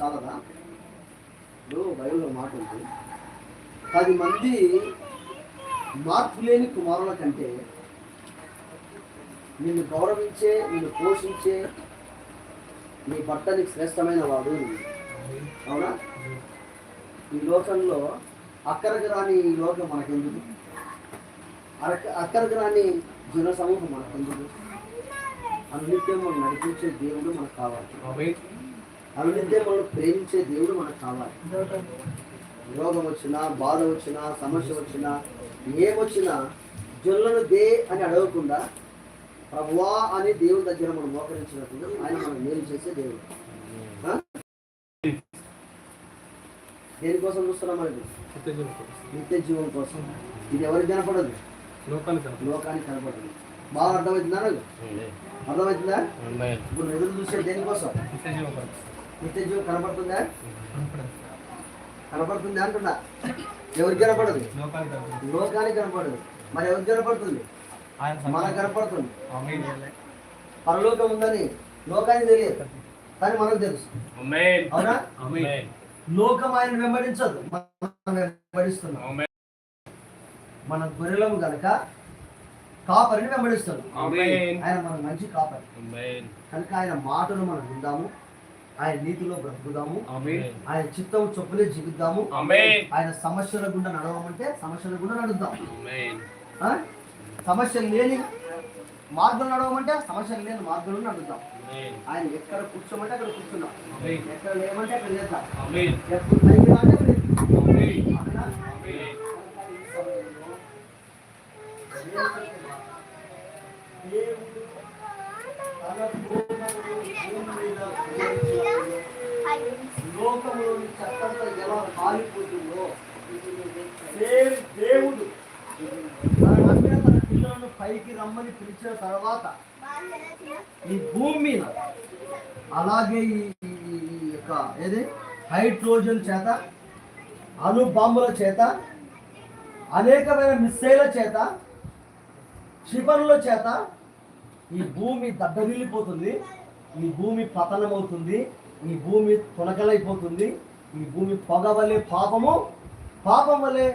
చాలదా? ఇప్పుడు బైబిల్లో మాట ఉంది, 10 మంది మార్పు లేని కుమారుల కంటే నిన్ను గౌరవించే, నిన్ను పోషించే నీ భర్త నీకు శ్రేష్టమైన వాడు. అవునా? ఈ లోకంలో అక్కడికి రాని ఈ లోకం మనకెందుకు? అక్కడికి రాని జన సమూహం మనకెందుకు? అన్నిత్యం మనం నడిపించే దేవుడు మనకు కావాలి. అన్నిత్యం మనం ప్రేమించే దేవుడు మనకు కావాలి. రోగం వచ్చినా, బాధ వచ్చినా, సమస్య వచ్చినా, ఏమొచ్చినా జనులను దే అని అడగకుండా ప్రభువా అని దేవుడి దగ్గర మనం మోకరించినప్పుడు ఆయన మనం మేలు చేసే దేవుడు. దేనికోసం చూస్తున్నాం? మనకి నిత్య జీవం కోసం. ఇది ఎవరికి కనపడదు? లోకానికి కనపడదు. బాగా అర్థమవుతుందా? అర్థమవుతుందా? ఇప్పుడు ఎదురు చూసే దేనికోసం? నిత్య జీవం కనపడుతుందా? కనపడుతుంది అంటున్నా. ఎవరికి కనపడదు? లోకానికి కనపడదు. మరి ఎవరికి కనపడుతుంది? మనకు కనపడుతుంది. పరలోకం ఉందని లోకానికి తెలియదు, కానీ మనకు తెలుసు. అవునా? లోకం ఆయన వెంబడించదు, మనం వెంబడిస్తున్నాం. మన గొర్రెలము గనక కాపరిని వెంబడిస్తాడు. ఆయన మన మంచి కాపరి కనుక ఆయన మాటలు మనం విందాము, ఆయన నీతిలో బ్రతుకుదాము, ఆయన చిత్తం చొప్పులే జీవిద్దాము. ఆయన సమస్యల గుండా నడవమంటే సమస్యల గుండా నడుద్దాం. సమస్యలు లేని మార్గం నడవమంటే సమస్యలు లేని మార్గంలో నడుద్దాం. ఆయన ఎక్కడ కూర్చోమంటే అక్కడ కూర్చున్నాం, ఎక్కడ లేమంటే అక్కడ లేద్దాం, ఎప్పుడు పైకి అంటే లోకంలోని చట్టంతో ఎలా కాలిపోతుందో దేవుడు తన పిల్లలను పైకి రమ్మని పిలిచిన తర్వాత ఈ భూమి మీద అలాగే ఈ యొక్క ఏది హైడ్రోజన్ చేత, అణు బాంబుల చేత, అనేకమైన మిస్సైల చేత, క్షిపణుల చేత ఈ భూమి దద్దరిల్లిపోతుంది. ఈ భూమి పతనమవుతుంది. ఈ భూమి తొలకలైపోతుంది. ఈ భూమి పొగవలే పాపము, పాపం వలె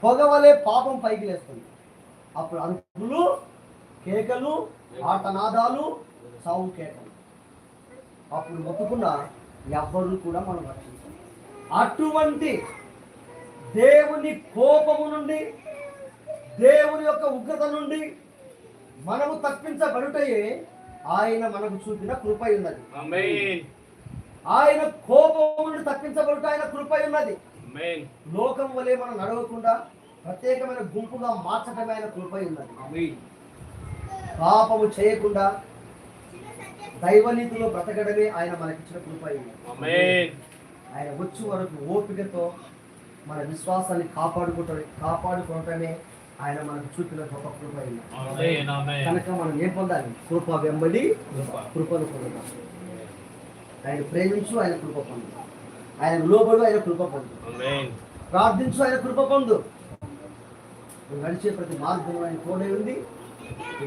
పొగవలే పాపం పైకి లేస్తుంది. అప్పుడు అరుపులు, కేకలు, ఆటనాదాలు, సావు కేకలు. అప్పుడు మొత్తుకున్న ఎవ్వరు కూడా మనం రక్షించాలి. అటువంటి దేవుని కోపము నుండి, దేవుని యొక్క ఉగ్రత నుండి మనము తప్పించబడుటయే ఆయన మనకు చూపిన కృప ఉన్నది. ఆయన కోపము నుండి తప్పించబడుట ఆయన కృప ఉన్నది. లోకం వలె మనం నడవకుండా ప్రత్యేకమైన గుంపుగా మార్చడమే ఆయన కృప ఉన్నది. పాపము చేయకుండా దైవనీతిలో బ్రతకడమే ఆయన మనకిచ్చిన కృప ఉన్నది. ఆయన వచ్చే వరకు ఓపికతో మన విశ్వాసాన్ని కాపాడుకోవటమే ఆయన మనకు చూపిన గొప్ప కృప ఉన్నది. కనుక మనం ఏం పొందాలి? కృప వెంబడి కృపను పొందాలి. ఆయన ప్రేమించు, ఆయన కృప పొందు. ఆయన లోబడు, ఆయన కృప పొందు. ప్రార్థించు, ఆయన కృప పొందు. నడిచే ప్రతి మార్గంలో ఆయన తోడై ఉంది.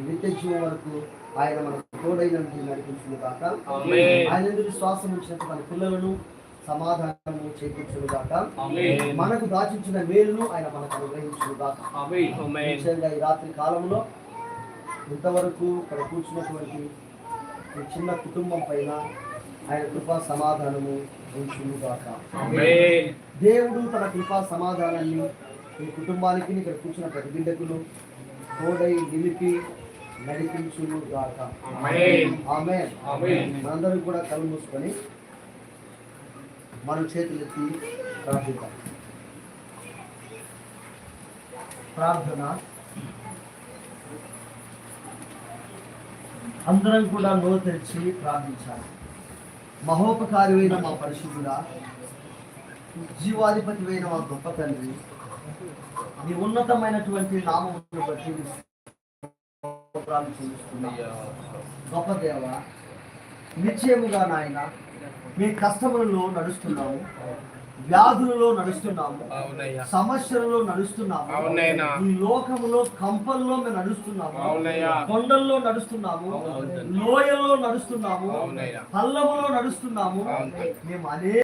నిత్య జీవం వరకు ఆయన మనకు తోడైనందుకు నడిపించును గాక. ఆయన విశ్వాసం ఉంచినట్టు మన పిల్లలను సమాధానము చేకూర్చును గాక. మనకు దాచించిన మేలును ఆయన మనకు అనుగ్రహించును గాక. ముఖ్యంగా ఈ రాత్రి కాలంలో ఇంతవరకు ఇక్కడ కూర్చున్నటువంటి ఈ చిన్న కుటుంబం పైన ఆయన కృపా సమాధానము ఉంచును గాక. దేవుడు తన కృపా సమాధానాన్ని ఈ కుటుంబానికి, ఇక్కడ కూర్చున్న ప్రతి బిడ్డకులు తోడై నిలిపి నడిపించును గాక. ఆమేన్. మనందరూ కూడా కళ్ళు మూసుకొని మనం చేతులెత్తి ప్రార్థిద్దాం. ప్రార్థన. అందరం కూడా నోరు తెరిచి ప్రార్థించాలి. మహోపకారివైన మా పరిశుద్ధుడా, జీవాధిపతివైన మా గొప్ప తండ్రి, నీ ఉన్నతమైనటువంటి నామమును బట్టి గొప్ప దేవ, నిశ్చయముగా నాయన మీ కష్టములలో నడుస్తున్నాము, వ్యాధులలో నడుస్తున్నాము, సమస్యలలో నడుస్తున్నాము, ఈ లోకములో కంపల్లో మేము నడుస్తున్నాము, కొండల్లో నడుస్తున్నాము, లోయల్లో నడుస్తున్నాము, పల్లములో నడుస్తున్నాము. మేము అనేక